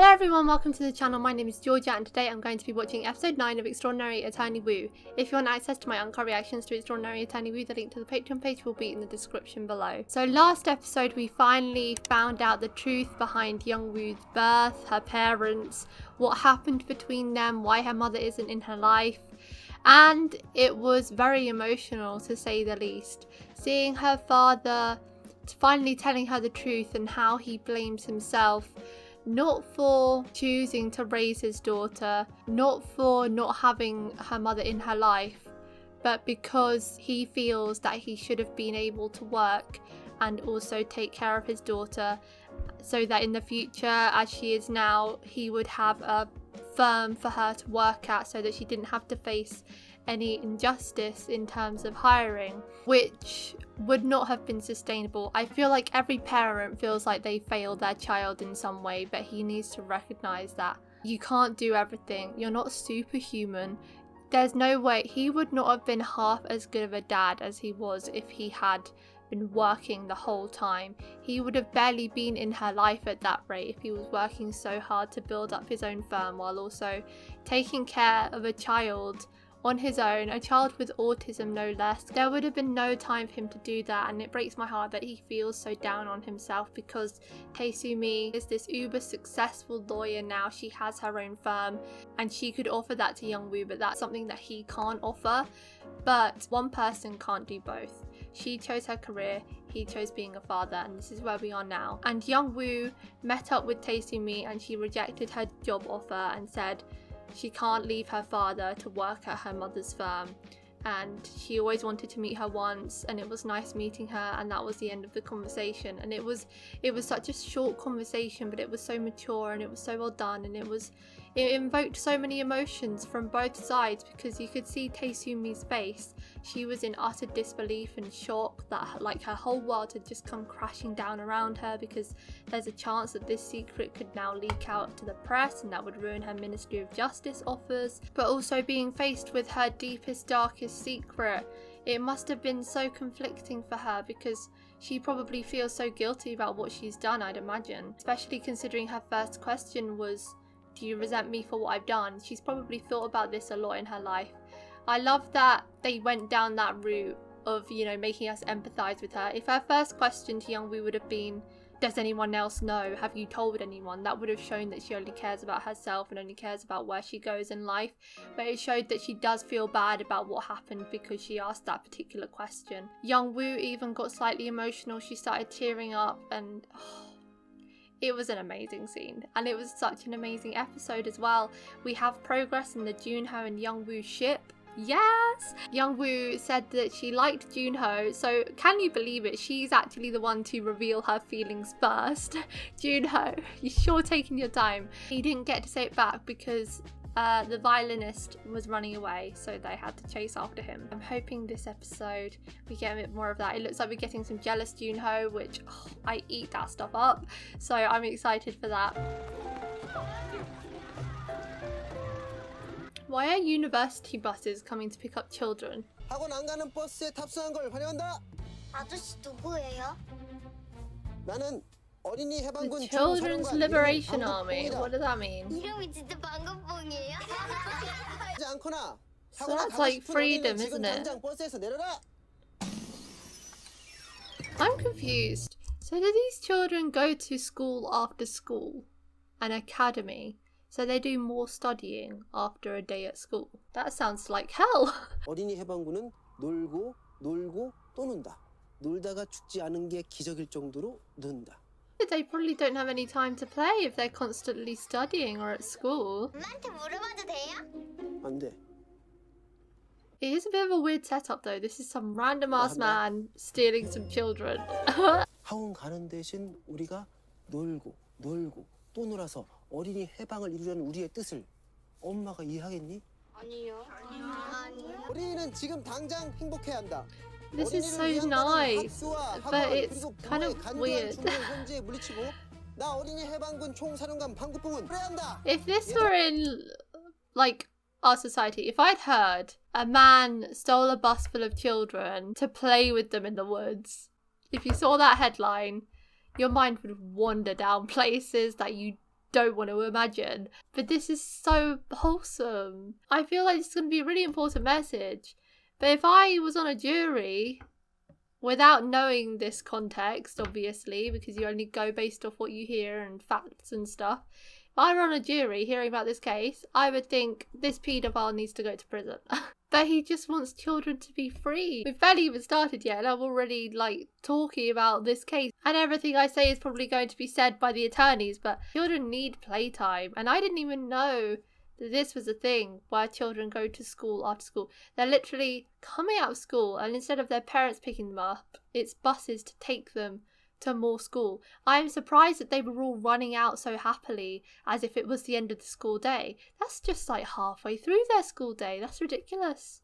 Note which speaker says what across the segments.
Speaker 1: Hello everyone, welcome to the channel. My name is Georgia and today I'm going to be watching episode 9 of Extraordinary Attorney Woo. If you want access to my uncut reactions to Extraordinary Attorney Woo, the link to the Patreon page will be in the description below. So last episode we finally found out the truth behind Young Woo's birth, her parents, what happened between them, why her mother isn't in her life. And it was very emotional to say the least. Seeing her father finally telling her the truth and how he blames himself, not for choosing to raise his daughter, not for not having her mother in her life, but because he feels that he should have been able to work and also take care of his daughter so that in the future, as she is now, he would have a firm for her to work at so that she didn't have to face any injustice in terms of hiring, which would not have been sustainable. I feel like every parent feels like they failed their child in some way, but he needs to recognize that you can't do everything. You're not superhuman. There's no way he would not have been half as good of a dad as he was if he had been working the whole time. He would have barely been in her life at that rate if he was working so hard to build up his own firm while also taking care of a child on his own, a child with autism no less. There would have been no time for him to do that, and it breaks my heart that he feels so down on himself because Tae-soo-mi is this uber successful lawyer now. She has her own firm and she could offer that to Young Woo, but that's something that he can't offer. But one person can't do both. She chose her career, he chose being a father, and this is where we are now. And Young Woo met up with Tae-soo-mi and she rejected her job offer and said she can't leave her father to work at her mother's firm, and she always wanted to meet her once and it was nice meeting her, and that was the end of the conversation. And it was such a short conversation, but it was so mature and it was so well done, and it invoked so many emotions from both sides because you could see Tae-soo-mi's face. She was in utter disbelief and shock that like her whole world had just come crashing down around her because there's a chance that this secret could now leak out to the press and that would ruin her Ministry of Justice offers. But also being faced with her deepest, darkest secret, it must have been so conflicting for her because she probably feels so guilty about what she's done, I'd imagine, especially considering her first question was, do you resent me for what I've done? She's probably thought about this a lot in her life. I love that they went down that route of, you know, making us empathize with her. If her first question to Young Woo would have been, does anyone else know? Have you told anyone? That would have shown that she only cares about herself and only cares about where she goes in life. But it showed that she does feel bad about what happened because she asked that particular question. Young Woo even got slightly emotional. She started tearing up and it was an amazing scene, and it was such an amazing episode as well. We have progress in the Jun-ho and Young Woo ship. Yes! Young Woo said that she liked Jun-ho, so can you believe it? She's actually the one to reveal her feelings first. Jun-ho, you're sure taking your time. He didn't get to say it back because the violinist was running away, so they had to chase after him. I'm hoping this episode we get a bit more of that. It looks like we're getting some jealous Jun-ho, which I eat that stuff up, so I'm excited for that. Why are university buses coming to pick up children?
Speaker 2: 학원 안 가는 버스에 탑승한 걸 환영한다.
Speaker 3: 아저씨 누구예요?
Speaker 2: 나는 어린이 해방군
Speaker 1: The Children's
Speaker 2: 총사령관
Speaker 1: Liberation
Speaker 2: 이름은
Speaker 1: Army.
Speaker 2: 방금봉이다.
Speaker 1: What does that mean?
Speaker 3: 이름이 진짜 방금봉이에요?
Speaker 2: 하지 않거나
Speaker 1: So
Speaker 2: 학원에
Speaker 1: that's
Speaker 2: 가고
Speaker 1: like
Speaker 2: 싶은
Speaker 1: freedom,
Speaker 2: 어린이는 지금
Speaker 1: isn't it?
Speaker 2: 당장 버스에서 내려라.
Speaker 1: I'm confused. So do these children go to school after school? An academy? So they do more studying after a day at school? That sounds like hell.
Speaker 2: 어린이 해방군은 놀고 또 논다. 놀다가 죽지 않은 게 기적일 정도로 논다.
Speaker 1: They probably don't have any time to play if they're constantly studying or at school.
Speaker 3: 엄마한테 물어봐도 돼요?
Speaker 2: 안 돼.
Speaker 1: It is a bit of a weird setup though. This is some random ass man stealing some children.
Speaker 2: 학원 가는 대신 우리가 놀고 또 놀아서 어린이 해방을 이루려는 우리의 뜻을 엄마가 이해하겠니?
Speaker 3: 아니요. 아니요.
Speaker 2: 어린이는 지금 당장 행복해야 한다.
Speaker 1: This is so nice, but it's kind of weird.
Speaker 2: 나 어린이 해방군 총사령관 방구뽕은 그래야 한다.
Speaker 1: If this were in, like, our society, if I'd heard a man stole a bus full of children to play with them in the woods, if you saw that headline, your mind would wander down places that you don't want to imagine. But this is so wholesome. I feel like it's going to be a really important message. But if I was on a jury, without knowing this context, obviously, because you only go based off what you hear and facts and stuff, if I were on a jury hearing about this case, I would think this paedophile needs to go to prison. But he just wants children to be free. We've barely even started yet and I'm already like talking about this case. And everything I say is probably going to be said by the attorneys, but children need playtime. And I didn't even know that this was a thing where children go to school after school. They're literally coming out of school and instead of their parents picking them up, it's buses to take them to more school. I'm surprised that they were all running out so happily as if it was the end of the school day. That's just like halfway through their school day. That's ridiculous.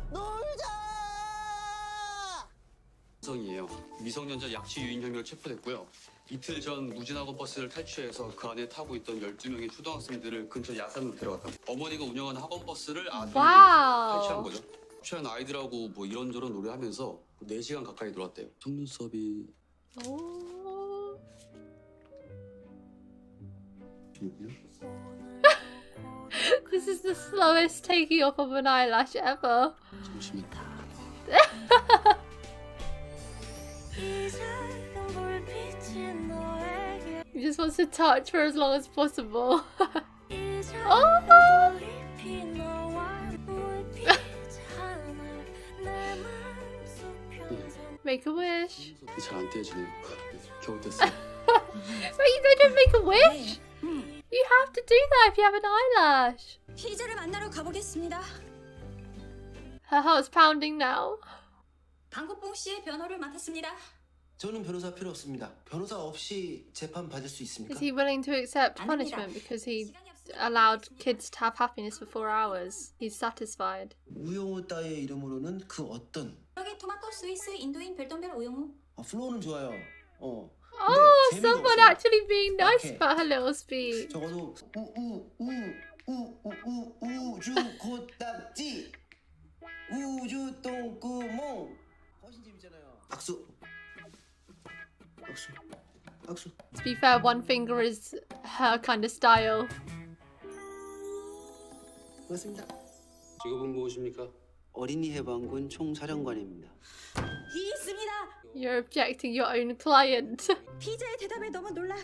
Speaker 4: 성이에요. 미성년자 약취 유인 혐의로 체포됐고요. 이틀 전 무진학원 버스를 탈취해서 그 안에 타고 있던 12명의 초등학생들을 근처 야산으로 데려갔다. 어머니가 운영하는 학원 버스를 아들이
Speaker 1: 와우.
Speaker 4: 탈취한 거죠. 탈취한 아이들하고 뭐 이런저런 놀이하면서 4시간 가까이 놀았대요. 속눈썹이
Speaker 1: Oh. This is the slowest taking off of an eyelash ever.
Speaker 4: 잠시만.
Speaker 1: He just wants to touch for as long as possible. Oh. Make a wish.
Speaker 4: 잘안 떼지네요. 겨우 뗐어요.
Speaker 1: Wait, they don't make a wish? You have to do that if you have an eyelash.
Speaker 5: 피의자를 만나러 가보겠습니다.
Speaker 1: Her heart's pounding now.
Speaker 5: 방국봉 씨의 변호를 맡았습니다.
Speaker 2: 저는 변호사 필요 없습니다. 변호사 없이 재판 받을 수 있습니까?
Speaker 1: Is he willing to accept punishment because he allowed kids to have happiness for 4 hours? He's satisfied.
Speaker 2: 우영우 따의 이름으로는 그 어떤
Speaker 5: 여기 토마토 스위스 인도인 별똥별 우영우.
Speaker 2: 플로우는 좋아요.
Speaker 1: Oh,
Speaker 2: 재미가
Speaker 1: someone
Speaker 2: 없어요.
Speaker 1: actually being nice
Speaker 2: Okay.
Speaker 1: about her little speech.
Speaker 2: 적어도 우주 코딱지 우주 똥구멍 훨씬 재밌잖아요. 악수.
Speaker 1: To be fair, one finger is her kind of style.
Speaker 2: 고맙습니다.
Speaker 4: 직업은 무엇입니까?
Speaker 2: 어린이 해방군 총사령관입니다.
Speaker 5: 있습니다.
Speaker 1: You're objecting your own client.
Speaker 5: 피의자의 대답에 너무 놀라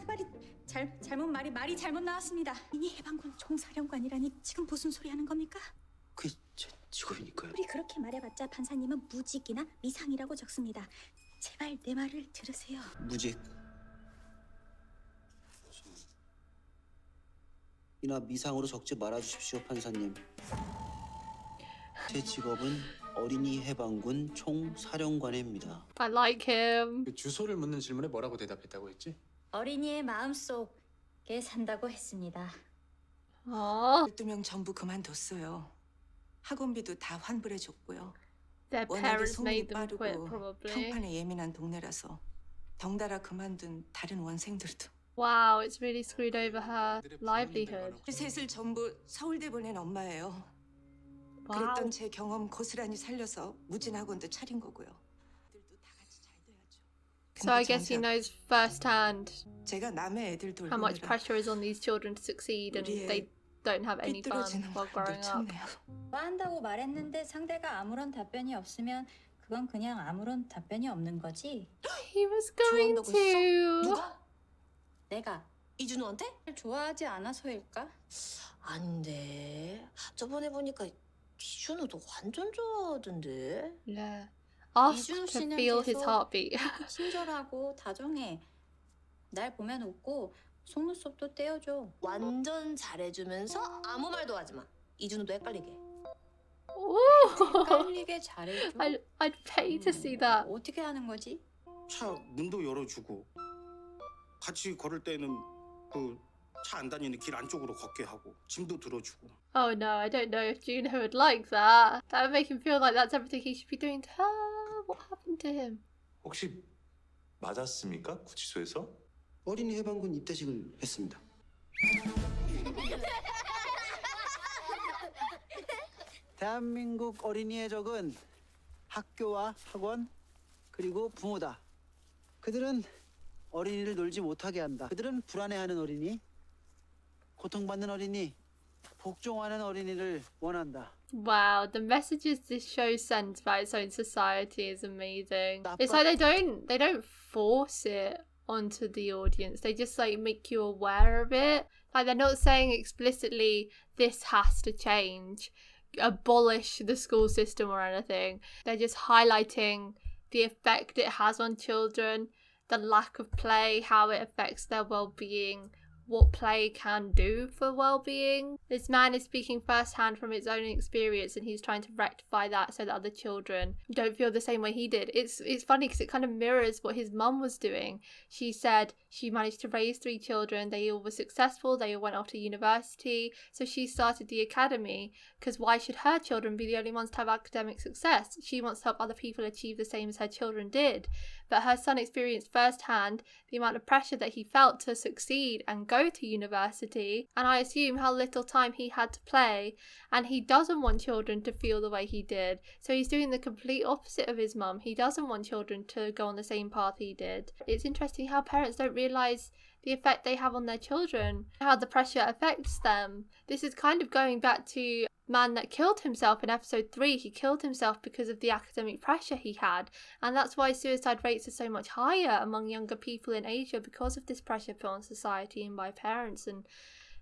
Speaker 5: 말이 잘못 나왔습니다. 어린이 해방군 총사령관이라니 지금 무슨 소리 하는 겁니까?
Speaker 2: 그게 제 직업이니까요.
Speaker 5: 우리 그렇게 말해봤자 판사님은 무직이나 미상이라고 적습니다. 제발 내 말을 들으세요.
Speaker 2: 무직. 이나 미상으로 적지 말아주십시오, 판사님. 제 직업은 어린이 해방군 총사령관입니다.
Speaker 1: I like him.
Speaker 6: 그 주소를 묻는 질문에 뭐라고 대답했다고 했지?
Speaker 5: 어린이의 마음속에 산다고 했습니다.
Speaker 1: Aww.
Speaker 7: 12명 전부 그만뒀어요. 학원비도 다 환불해줬고요.
Speaker 1: Their
Speaker 7: 워낙에
Speaker 1: parents
Speaker 7: 소문이
Speaker 1: made them quit,
Speaker 7: 빠르고
Speaker 1: probably.
Speaker 7: 평판에 예민한 동네라서 덩달아 그만둔 다른 원생들도
Speaker 1: Wow, it's really screwed over her livelihood.
Speaker 7: 우리 셋을 전부 서울대 보낸 엄마예요.
Speaker 1: Wow.
Speaker 7: 그랬던 제 경험 고스란히 살려서 무진학원도 차린 거고요. 애들도 다 같이 잘 돼야죠.
Speaker 1: So I
Speaker 7: 근데
Speaker 1: guess he
Speaker 7: 정작
Speaker 1: knows firsthand
Speaker 7: 제가 남의 애들
Speaker 1: how much
Speaker 7: 돌보느라
Speaker 1: pressure is on these children to succeed and they don't have any fun
Speaker 7: 삐뚤어지는
Speaker 1: while
Speaker 7: 걸
Speaker 1: growing up.
Speaker 7: 놓쳤네요.
Speaker 5: 좋아한다고 말했는데 상대가 아무런 답변이 없으면 그건 그냥 아무런 답변이 없는 거지.
Speaker 1: He was going
Speaker 7: 좋아한다고 했어?
Speaker 1: to.
Speaker 7: 누가?
Speaker 5: 내가
Speaker 8: 이준호한테?
Speaker 5: 좋아하지 않아서일까?
Speaker 8: 아닌데. 저번에 보니까 이준호도 완전 좋아하던데.
Speaker 1: Yeah. Ask
Speaker 5: 이준호
Speaker 1: to
Speaker 5: 씨는
Speaker 1: feel his
Speaker 5: 계속
Speaker 1: heartbeat.
Speaker 5: 친절하고 다정해. 날 보면 웃고 속눈썹도 떼어줘.
Speaker 8: 완전 잘해주면서 아무 말도 하지 마. 이준호도 헷갈리게.
Speaker 1: Ooh.
Speaker 5: 헷갈리게 잘해줘.
Speaker 1: I'd pay to see that.
Speaker 5: 어떻게 하는 거지?
Speaker 9: 차 문도 열어주고 같이 걸을 때는 그 차 안 다니는 길 안쪽으로 걷게 하고 짐도 들어주고.
Speaker 1: Oh no, I don't know if Jun-ho would like that. That would make him feel like that's everything he should be doing to her. What happened to him?
Speaker 10: 혹시 맞았습니까? 구치소에서?
Speaker 2: 어린이 해방군 입대식을 했습니다. 대한민국 어린이의 적은 학교와 학원 그리고 부모다. 그들은 어린이를 놀지 못하게 한다. 그들은 불안해하는 어린이, 고통받는 어린이, 복종하는 어린이를 원한다.
Speaker 1: Wow, the messages this show sends about its own society is amazing. It's like they don't force it onto the audience. They just like make you aware of it. Like they're not saying explicitly this has to change, abolish the school system or anything. They're just highlighting the effect it has on children, the lack of play, how it affects their well-being, what play can do for well-being. This man is speaking firsthand from his own experience, and he's trying to rectify that so that other children don't feel the same way he did. It's funny because it kind of mirrors what his mum was doing. She said she managed to raise 3 children. They all were successful. They all went off to university. So she started the academy because why should her children be the only ones to have academic success? She wants to help other people achieve the same as her children did. But her son experienced firsthand the amount of pressure that he felt to succeed and go to university, and I assume how little time he had to play, and he doesn't want children to feel the way he did. So he's doing the complete opposite of his mum. He doesn't want children to go on the same path he did. It's interesting how parents don't realise the effect they have on their children, how the pressure affects them. This is kind of going back to man that killed himself in episode 3. He killed himself because of the academic pressure he had, and that's why suicide rates are so much higher among younger people in Asia, because of this pressure put on society and by parents and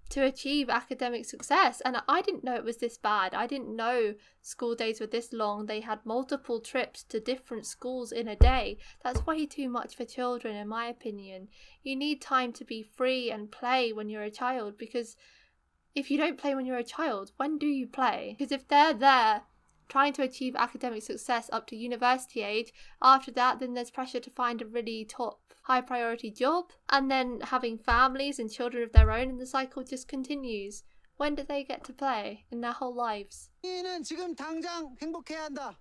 Speaker 1: to achieve academic success. And I didn't know it was this bad. I didn't know school days were this long. They had multiple trips to different schools in a day. That's way too much for children, in my opinion. You need time to be free and play when you're a child, because if you don't play when you're a child, when do you play? Because if they're there trying to achieve academic success up to university age, after that then there's pressure to find a really top high priority job, and then having families and children of their own, and the cycle just continues. When do they get to play in their whole lives?
Speaker 2: 어린이는 지금 당장 행복해야 한다.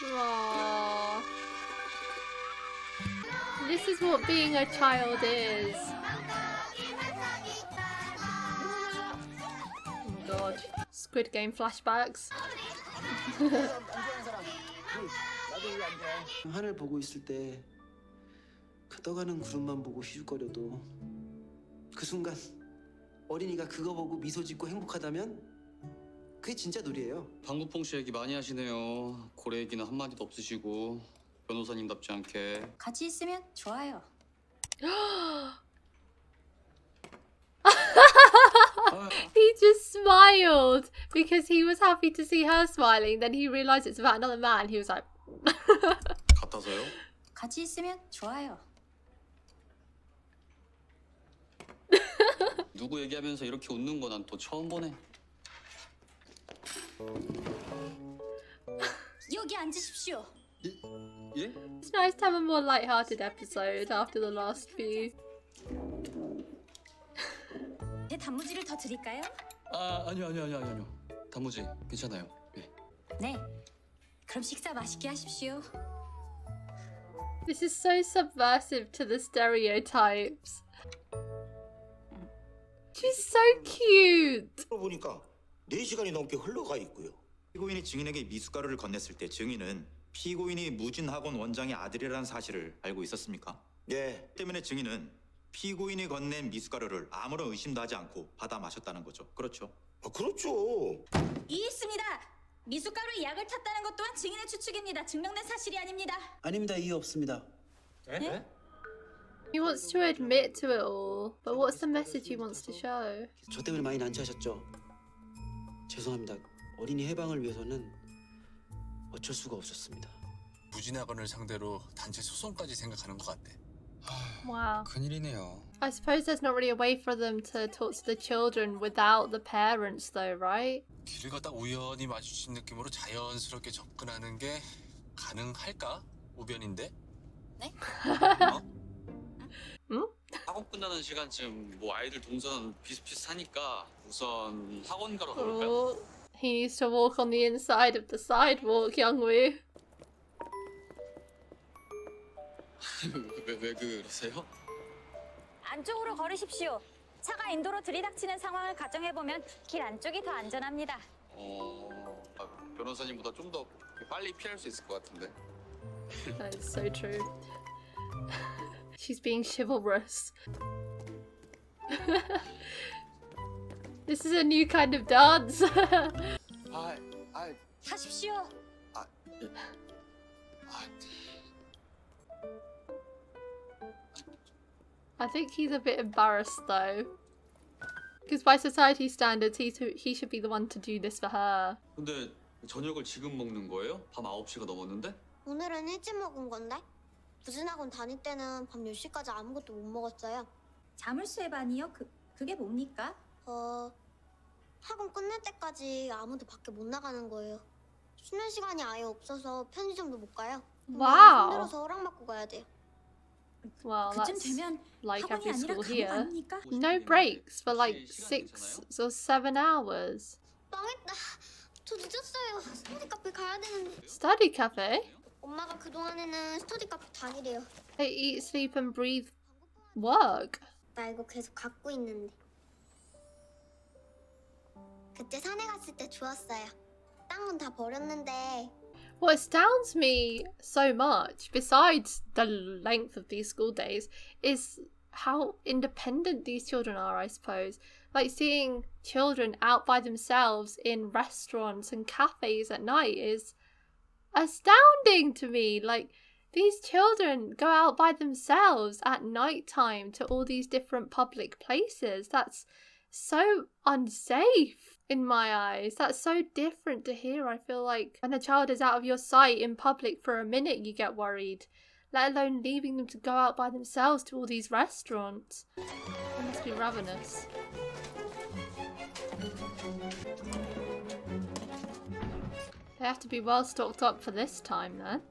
Speaker 1: Aww. This is what being a child is. Oh my god. Squid Game flashbacks.
Speaker 2: 하늘 보고 있을 때 그 떠가는 구름만 보고 휘죽거려도 그 순간 어린이가 그거 보고 미소 짓고 행복하다면 그게 진짜 놀이에요.
Speaker 4: 방구뽕 씨 얘기 많이 하시네요. 고래 얘기는 한마디도 없으시고 변호사님답지 않게.
Speaker 5: 같이 있으면 좋아요.
Speaker 1: He just smiled because he was happy to see her smiling. Then he realised it's about another man. He was like...
Speaker 4: 같아서요?
Speaker 5: 같이 있으면 좋아요.
Speaker 4: 누구 얘기하면서 이렇게 웃는 거 난 또 처음 보네.
Speaker 5: 여기 앉으십시오.
Speaker 4: 예?
Speaker 1: It's nice to have a more light-hearted episode after the last few.
Speaker 5: 제 단무지를 더 드릴까요?
Speaker 4: 아니요. 단무지 괜찮아요. 예.
Speaker 5: 네. 그럼 식사 맛있게 하십시오.
Speaker 1: This is so subversive to the stereotypes. She's so cute.
Speaker 9: 보니까 4시간이 넘게 흘러가 있고요.
Speaker 11: 피고인이 증인에게 미숫가루를 건넸을 때 증인은 피고인이 무진학원 원장의 아들이라는 사실을 알고 있었습니까?
Speaker 9: 네.
Speaker 11: 때문에 증인은 피고인이 건넨 미숫가루를 아무런 의심도 하지 않고 받아 마셨다는 거죠. 그렇죠?
Speaker 9: 그렇죠.
Speaker 5: 이해했습니다. 미숫가루에 약을 탔다는 것 또한 증인의 추측입니다. 증명된 사실이 아닙니다.
Speaker 2: 아닙니다. 이해 없습니다.
Speaker 5: 네?
Speaker 1: He wants to admit to it all, but what's the message he wants to show?
Speaker 2: 저 때문에 많이 난처하셨죠? 죄송합니다. 어린이 해방을 위해서는 어쩔 수가 없었습니다.
Speaker 6: 무진학원을 상대로 단체 소송까지 생각하는 것 같네.
Speaker 1: Wow.
Speaker 6: 큰일이네요.
Speaker 1: I suppose there's not really a way for them to talk to the children without the parents though, right?
Speaker 6: 길을 걷다 우연히 마주친 느낌으로 자연스럽게 접근하는 게 가능할까? 우변인데?
Speaker 5: 네?
Speaker 1: 응?
Speaker 4: 학원 끝나는 시간쯤 뭐 아이들 동선 비슷비슷하니까 우선 학원 가러 가볼까요?
Speaker 1: Oh, he needs to walk on the inside of the sidewalk, Youngwoo.
Speaker 4: 왜 그러세요?
Speaker 5: 안쪽으로 걸으십시오. 차가 인도로 들이닥치는 상황을 가정해보면 길 안쪽이 더 안전합니다.
Speaker 4: 변호사님보다 좀 더 빨리 피할 수 있을 것 같은데.
Speaker 1: That is so true. She's being chivalrous. This is a new kind of dance.
Speaker 5: 하십시오.
Speaker 1: I think he's a bit embarrassed though. Because by society standards, he should be the one to do this for her.
Speaker 4: 근데 저녁을 지금 먹는 거예요? 밤 9시가 넘었는데?
Speaker 3: 오늘은 일찍 먹은 건데? 무진학원 다닐 때는 밤 10시까지 아무것도 못 먹었어요.
Speaker 5: 자물쇠 반이요? 그게 뭡니까?
Speaker 3: 학원 끝날 때까지 아무도 밖에 못 나가는 거예요. 쉬는 시간이 아예 없어서 편의점도 못 가요.
Speaker 1: 와우.
Speaker 3: 손들어서 허락받고 가야 돼요.
Speaker 1: Well,
Speaker 5: 그쯤
Speaker 1: that's
Speaker 5: 되면
Speaker 1: like
Speaker 5: 학원이
Speaker 1: every
Speaker 5: 아니라
Speaker 1: school
Speaker 5: 감옥
Speaker 1: here.
Speaker 5: 아닙니까?
Speaker 1: No breaks for like 6 or 7 hours.
Speaker 3: 망했다. 저 늦었어요. 스터디 카페 가야 되는데.
Speaker 1: Study cafe?
Speaker 3: 엄마가 그동안에는 스터디 카페 다니래요.
Speaker 1: They eat, sleep and breathe work.
Speaker 3: 나 이거 계속 갖고 있는데. 그때 산에 갔을 때 주웠어요. 딴 건 다 버렸는데.
Speaker 1: What astounds me so much, besides the length of these school days, is how independent these children are, I suppose. Like seeing children out by themselves in restaurants and cafes at night is astounding to me. Like, these children go out by themselves at night time to all these different public places. That's so unsafe in my eyes. That's so different to here. I feel like when a child is out of your sight in public for a minute, you get worried, let alone leaving them to go out by themselves to all these restaurants. They must be ravenous. They have to be well stocked up for this time then.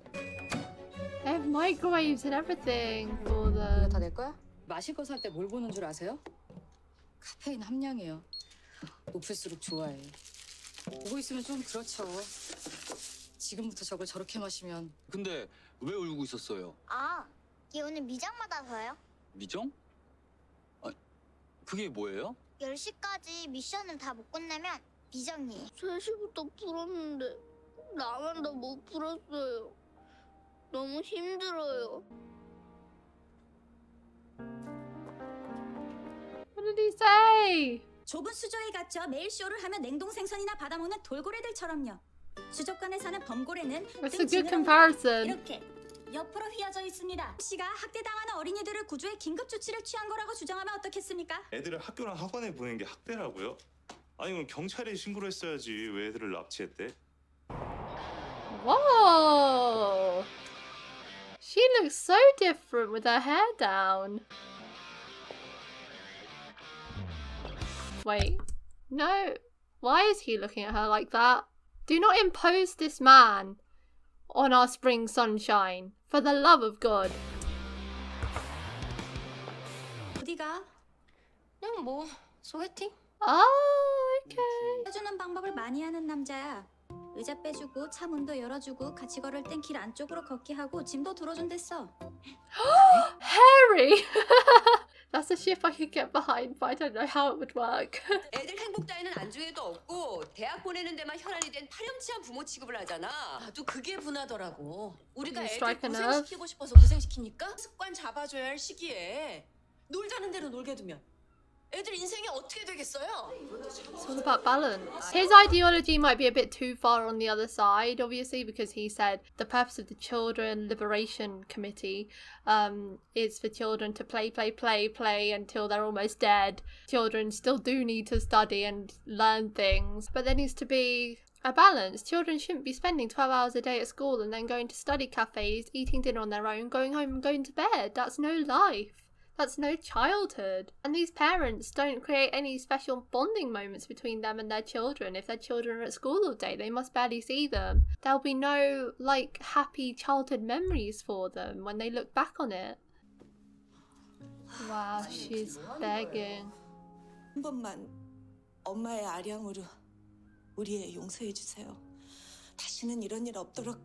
Speaker 1: They have microwaves and everything for the...
Speaker 12: 다 내 거야? 마실 거 살 때 뭘 보는 줄 아세요? 카페인 함량이에요. 높을수록 좋아해. 보고 있으면 좀 그렇죠. 지금부터 저걸 저렇게 마시면.
Speaker 4: 근데 왜 울고 있었어요?
Speaker 3: 얘 오늘 미장 받아서요.
Speaker 4: 미정? 그게 뭐예요?
Speaker 3: 10시까지 미션을 다 못 끝내면 미정이에요. 3시부터 풀었는데 나만 더 못 풀었어요. 너무 힘들어요.
Speaker 1: What did he say?
Speaker 5: 좁은 수조에 갇혀 매일 쇼를 하며 냉동 생선이나 받아먹는 돌고래들처럼요. 수족관에 사는 범고래는
Speaker 1: That's a
Speaker 5: 등
Speaker 1: good
Speaker 5: 지느러미
Speaker 1: comparison.
Speaker 5: 이렇게 옆으로 휘어져 있습니다. 씨가 학대당하는 어린이들을 구조해 긴급 조치를 취한 거라고 주장하면 어떻겠습니까?
Speaker 10: 애들을 학교랑 학원에 보낸 게 학대라고요? 아니 그럼 경찰에 신고를 했어야지 왜 애들을 납치했대?
Speaker 1: Whoa! She looks so different with her hair down. Wait, no. Why is he looking at her like that? Do not impose this man on our spring sunshine, for the love of God.
Speaker 8: 어디가? 그냥 뭐 소개팅?
Speaker 1: Oh, okay.
Speaker 5: 해주는 방법을 많이 하는 남자야. 의자 빼주고 차 문도 열어주고 같이 걸을 땐 길 안쪽으로 걷게 하고 짐도 들어준댔어.
Speaker 1: Harry! That's a ship I could get behind, but I don't know how it would work.
Speaker 13: 애들 행복 따위는 안중에도 없고 대학 보내는 데만 혈안이 된 파렴치한 부모 취급을 하잖아.
Speaker 8: 나도 그게 분하더라고. 우리가
Speaker 1: You
Speaker 8: 애들
Speaker 1: strike a nerve?
Speaker 8: 고생시키고 싶어서 고생시킵니까? 습관 잡아줘야 할 시기에 놀자는 대로 놀게 두면 애들 인생이 어떻게 되겠어요?
Speaker 1: It's all about balance. His ideology might be a bit too far on the other side, obviously, because he said the purpose of the Children Liberation Committee is for children to play until they're almost dead. Children still do need to study and learn things, but there needs to be a balance. Children shouldn't be spending 12 hours a day at school and then going to study cafes, eating dinner on their own, going home and going to bed. That's no life. That's no childhood. And these parents don't create any special bonding moments between them and their children. If their children are at school all day, they must barely see them. There'll be no, like, happy childhood memories for them when they look back on it. Wow, she's begging.
Speaker 7: 한 번만 엄마의 아량으로 우리 애 용서해 주세요. 다시는 이런 일 없도록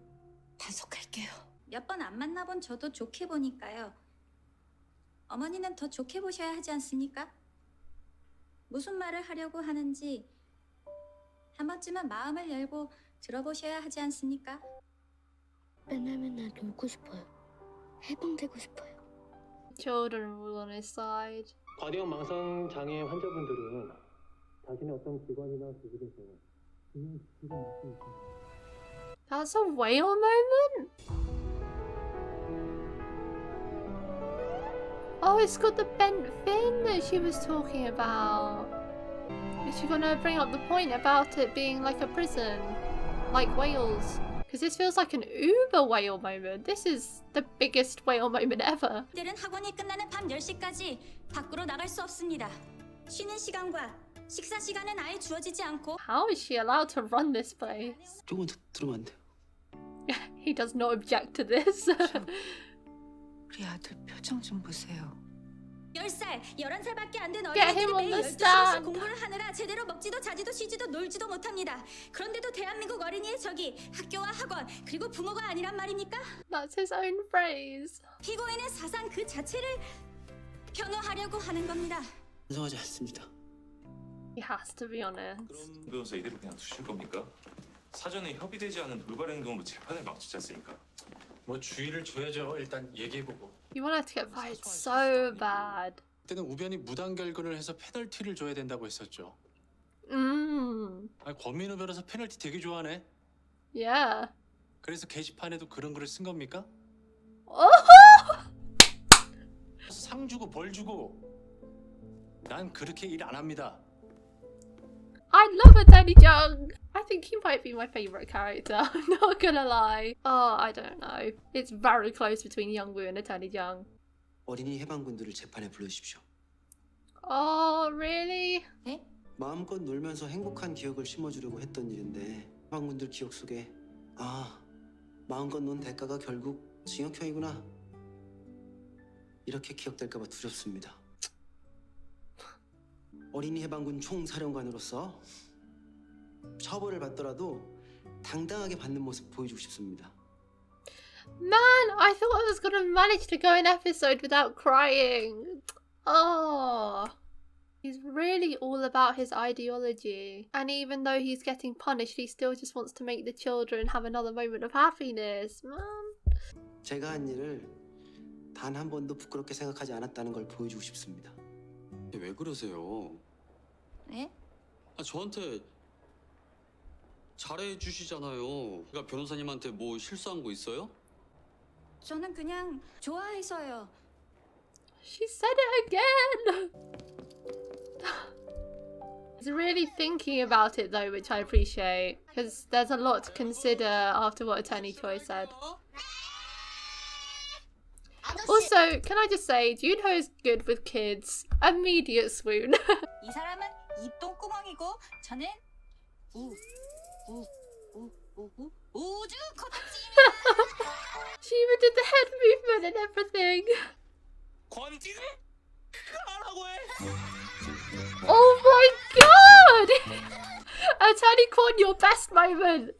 Speaker 7: 단속할게요.
Speaker 5: 몇 번 안 만나본 저도 좋게 보니까요. 어머니는 더 좋게 보셔야 하지 않습니까? 무슨 말을 하려고 하는지 한 번쯤은 마음을 열고 들어보셔야 하지 않습니까?
Speaker 3: 맨날 놀고 싶어요. 해방되고 싶어요.
Speaker 1: Children were on his side.
Speaker 14: 과대형 망성 장애 환자분들은 자신의 어떤 기관이나 기술에서 그냥 지금 맡고 있습니다.
Speaker 1: That's a whale moment? Oh, it's got the bent fin that she was talking about. Is she gonna bring up the point about it being like a prison? Like whales? Because this feels like an uber whale moment. This is the biggest whale moment ever.
Speaker 5: 때는 학원이 끝나는 밤 10시까지 밖으로 나갈 수 없습니다. 쉬는 시간과 식사 시간은 아예 주어지지 않고
Speaker 1: How is she allowed to run this place?
Speaker 2: 조금 더 들으면 안 돼요?
Speaker 1: He does not object to this.
Speaker 7: 우리 아들 표정 좀 보세요.
Speaker 5: 10살, 11살밖에 안 된
Speaker 1: Get
Speaker 5: 어린이들이
Speaker 1: him on
Speaker 5: 매일
Speaker 1: the
Speaker 5: 12시간씩
Speaker 1: stand.
Speaker 5: 공부를 하느라 제대로 먹지도 자지도 쉬지도 놀지도 못합니다. 그런데도 대한민국 어린이의 적이 학교와 학원 그리고 부모가 아니란 말입니까?
Speaker 1: That's his own phrase.
Speaker 5: 피고인의 사상 그 자체를 변호하려고 하는 겁니다.
Speaker 2: 반성하지 않습니다.
Speaker 1: He has to be honest.
Speaker 10: 그럼 변호사 이대로 그냥 두실 겁니까? 사전에 협의되지 않은 돌발 행동으로 재판을 막치지 않습니까?
Speaker 6: 뭐 주의를 줘야죠. 일단 얘기해보고.
Speaker 1: You want her to get fired so bad.
Speaker 6: 그때는 우변이 무단 결근을 해서 페널티를 줘야 된다고 했었죠. 권민우 변호사 페널티 되게 좋아하네.
Speaker 1: Yeah.
Speaker 6: 그래서 게시판에도 그런 글을 쓴 겁니까? 상 주고 벌 주고. 난 그렇게 일 안 합니다.
Speaker 1: I love Attorney Jung. I think he might be my favourite character. I'm not gonna lie. Oh, I don't know. It's very close between Young-woo and Attorney Jung.
Speaker 2: 어린이 해방군들을 재판에 불러주십시오.
Speaker 1: Oh, really?
Speaker 5: 네?
Speaker 2: 마음껏 놀면서 행복한 기억을 심어주려고 했던 일인데 해방군들 기억 속에 마음껏 논 대가가 결국 징역형이구나. 이렇게 기억될까 봐 두렵습니다. 어린이 해방군 총사령관으로서 처벌을 받더라도 당당하게 받는 모습 보여주고 싶습니다.
Speaker 1: Man, I thought I was gonna manage to go an episode without crying. Oh. He's really all about his ideology. And even though he's getting punished, he still just wants to make the children have another moment of happiness. Man.
Speaker 2: 제가 한 일을 단 한 번도 부끄럽게 생각하지 않았다는 걸 보여주고 싶습니다.
Speaker 4: 왜 그러세요?
Speaker 5: 네?
Speaker 4: 저한테 잘해 주시잖아요. 그러니까 변호사님한테 뭐 실수한 거 있어요?
Speaker 5: 저는 그냥 좋아해서요.
Speaker 1: She said it again! He's really thinking about it though, which I appreciate. Because there's a lot to consider after what Attorney Choi said. Also, can I just say, Jun-ho is good with kids. Immediate swoon.
Speaker 5: 이 사람은 입똥구멍이고 저는 우주 코딱지입니다.
Speaker 1: She even did the head movement and everything.
Speaker 6: 권지는 하라고 해.
Speaker 1: Oh my god! Attorney Kwon, your best moment.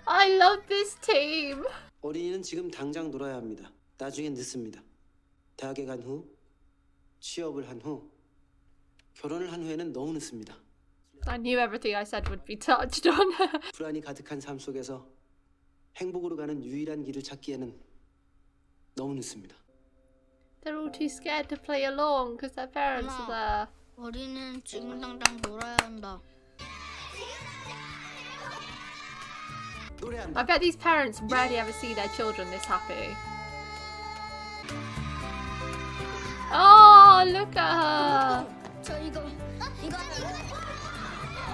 Speaker 1: I love this team.
Speaker 2: 어린이는 지금 당장 놀아야 합니다. 나중엔 늦습니다. 대학에 간 후, 취업을 한 후, 결혼을 한 후에는 너무 늦습니다.
Speaker 1: I knew everything I said would be touched on.
Speaker 2: 불안이 가득한 삶 속에서 행복으로 가는 유일한 길을 찾기에는 너무 늦습니다.
Speaker 1: They're all too scared to play along because their parents are there.
Speaker 3: 어린이는 지금 당장 놀아야 한다.
Speaker 1: I bet these parents rarely ever see their children this happy. Oh, look at her.
Speaker 3: 저 이거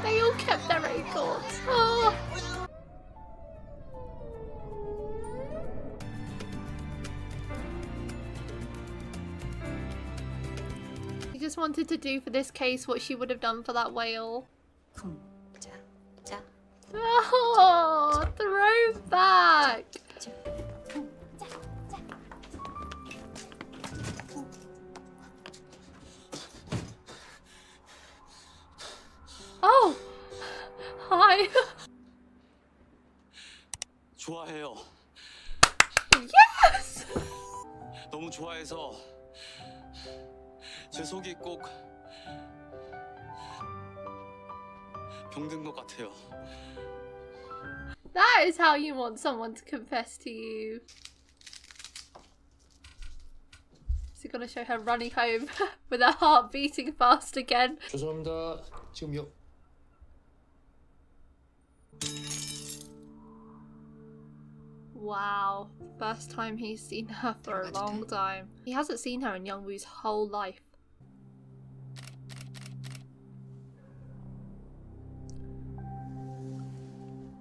Speaker 1: They all kept their records. Oh. She just wanted to do for this case what she would have done for that whale. Oh, throwback. Oh, hi.
Speaker 4: 좋아해요.
Speaker 1: Yes.
Speaker 4: 너무 좋아해서 제 속이 꼭 병든 것 같아요.
Speaker 1: That is how you want someone to confess to you. Is he gonna show her running home with her heart beating fast again?
Speaker 14: 죄송합니다. 지금요.
Speaker 1: Wow, first time he's seen her for a long time. He hasn't seen her in Young-woo's whole life.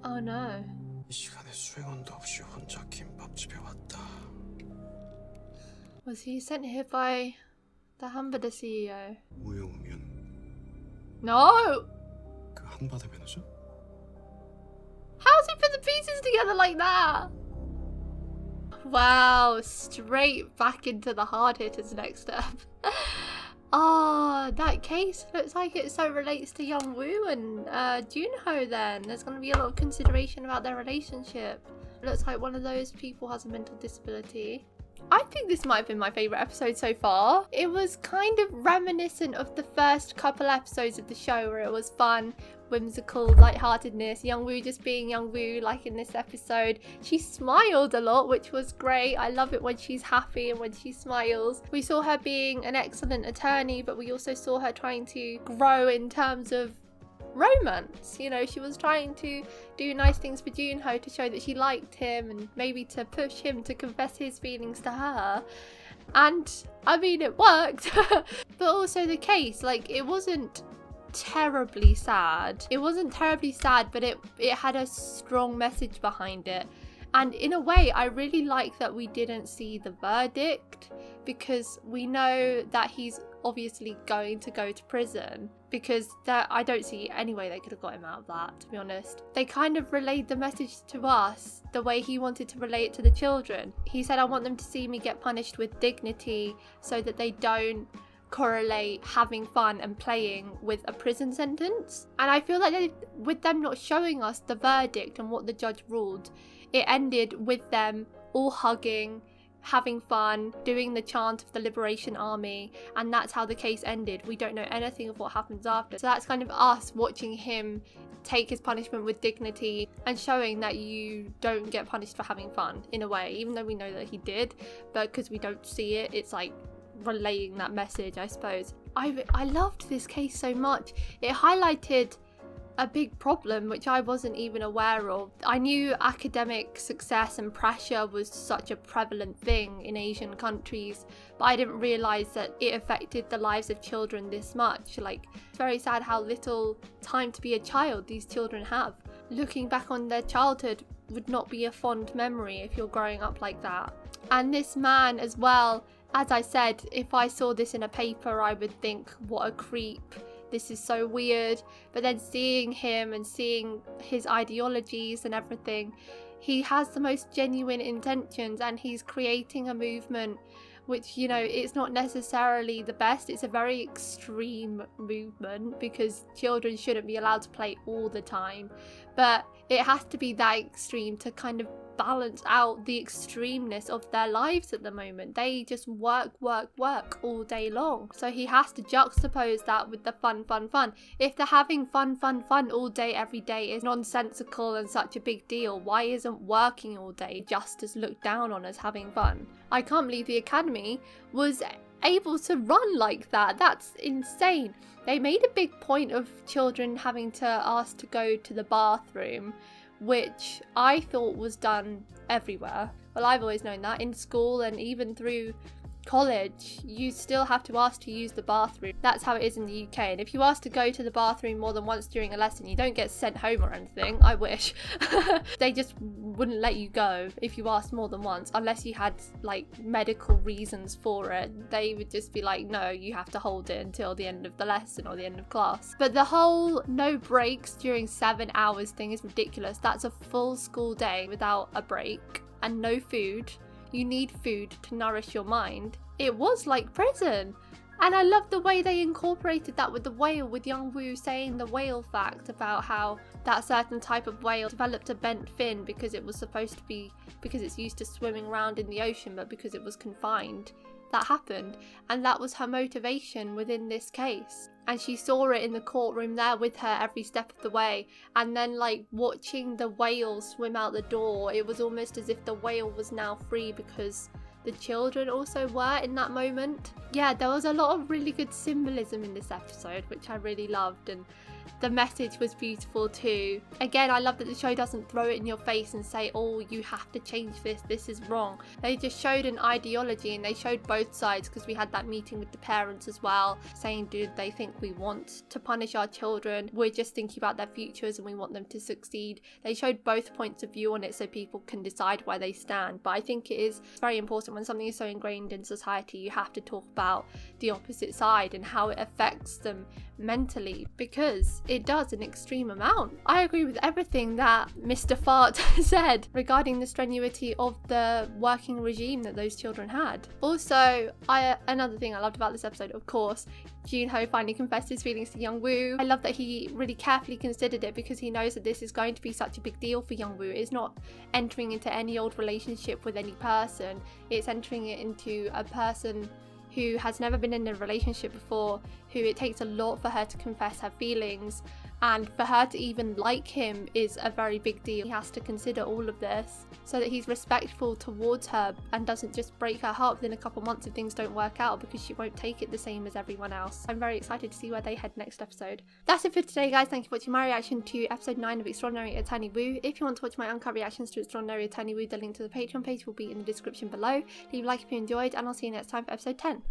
Speaker 1: Oh no.
Speaker 15: 이 시간에 수행원도 없이 혼자 김밥집에 왔다.
Speaker 1: Was he sent here by the hamburger CEO?
Speaker 15: 우영우면
Speaker 1: No!
Speaker 15: 그 한바다 변호사?
Speaker 1: How's he put the pieces together like that? Wow, straight back into the hard hitters next up. Oh, that case looks like it so relates to Young-woo and Jun-ho then. There's going to be a lot of consideration about their relationship. Looks like one of those people has a mental disability. I think this might have been my favourite episode so far. It was kind of reminiscent of the first couple episodes of the show where it was fun, whimsical, lightheartedness, Young-woo just being Young-woo like in this episode. She smiled a lot, which was great. I love it when she's happy and when she smiles. We saw her being an excellent attorney, but we also saw her trying to grow in terms of romance. You know, she was trying to do nice things for Jun-ho to show that she liked him and maybe to push him to confess his feelings to her. And I mean, it worked. But also the case, like, it wasn't terribly sad. It wasn't terribly sad, but it had a strong message behind it. And in a way, I really like that we didn't see the verdict, because we know that he's obviously going to go to prison, because I don't see any way they could have got him out of that, to be honest. They kind of relayed the message to us the way he wanted to relay it to the children. He said, I want them to see me get punished with dignity so that they don't correlate having fun and playing with a prison sentence. And I feel like with them not showing us the verdict and what the judge ruled, it ended with them all hugging, having fun, doing the chant of the Liberation Army, and that's how the case ended. We don't know anything of what happens after. So that's kind of us watching him take his punishment with dignity and showing that you don't get punished for having fun, in a way, even though we know that he did, but because we don't see it, it's like relaying that message, I suppose. I loved this case so much. It highlighted a big problem which I wasn't even aware of. I knew academic success and pressure was such a prevalent thing in Asian countries, but I didn't realise that it affected the lives of children this much. Like, it's very sad how little time to be a child these children have. Looking back on their childhood would not be a fond memory if you're growing up like that. And this man as well, as I said, if I saw this in a paper, I would think, what a creep. This is so weird. But then seeing him and seeing his ideologies and everything, he has the most genuine intentions, and he's creating a movement which, you know, it's not necessarily the best. It's a very extreme movement because children shouldn't be allowed to play all the time. But it has to be that extreme to kind of balance out the extremeness of their lives at the moment. They just work all day long. So he has to juxtapose that with the fun. If they're having fun all day every day is nonsensical and such a big deal, why isn't working all day just as looked down on as having fun? I can't believe the Academy was able to run like that. That's insane. They made a big point of children having to ask to go to the bathroom, which I thought was done everywhere. Well, I've always known that in school and even through college, you still have to ask to use the bathroom. That's how it is in the UK. And if you ask to go to the bathroom more than once during a lesson, you don't get sent home or anything. I wish. They just wouldn't let you go if you asked more than once, unless you had like medical reasons for it. They would just be like, no, you have to hold it until the end of the lesson or the end of class. But the whole no breaks during 7 hours thing is ridiculous. That's a full school day without a break and no food. You need food to nourish your mind. It was like prison. And I love the way they incorporated that with the whale, with Young-woo saying the whale fact about how that certain type of whale developed a bent fin because it was supposed to be, because it's used to swimming around in the ocean, but because it was confined, that happened, and that was her motivation within this case. And she saw it in the courtroom there with her every step of the way. And then like watching the whale swim out the door, it was almost as if the whale was now free because the children also were in that moment. Yeah, there was a lot of really good symbolism in this episode, which I really loved, and the message was beautiful too. Again, I love that the show doesn't throw it in your face and say, oh, you have to change this is wrong. They just showed an ideology, and they showed both sides, because we had that meeting with the parents as well, saying, do they think we want to punish our children? We're just thinking about their futures and we want them to succeed. They showed both points of view on it so people can decide where they stand. But I think it is very important when something is so ingrained in society, you have to talk about the opposite side and how it affects them mentally, because it does an extreme amount. I agree with everything that Mr. Fart said regarding the strenuity of the working regime that those children had. Also, another thing I loved about this episode, of course, Jun-ho finally confessed his feelings to Young-woo. I love that he really carefully considered it, because he knows that this is going to be such a big deal for Young-woo. It's not entering into any old relationship with any person, it's entering it into a person who has never been in a relationship before, who it takes a lot for her to confess her feelings, and for her to even like him is a very big deal. He has to consider all of this so that he's respectful towards her and doesn't just break her heart within a couple months if things don't work out, because she won't take it the same as everyone else. I'm very excited to see where they head next episode. That's it for today, guys. Thank you for watching my reaction to episode 9 of Extraordinary Attorney Woo. If you want to watch my uncut reactions to Extraordinary Attorney Woo, the link to the Patreon page will be in the description below. Leave a like if you enjoyed, and I'll see you next time for episode 10.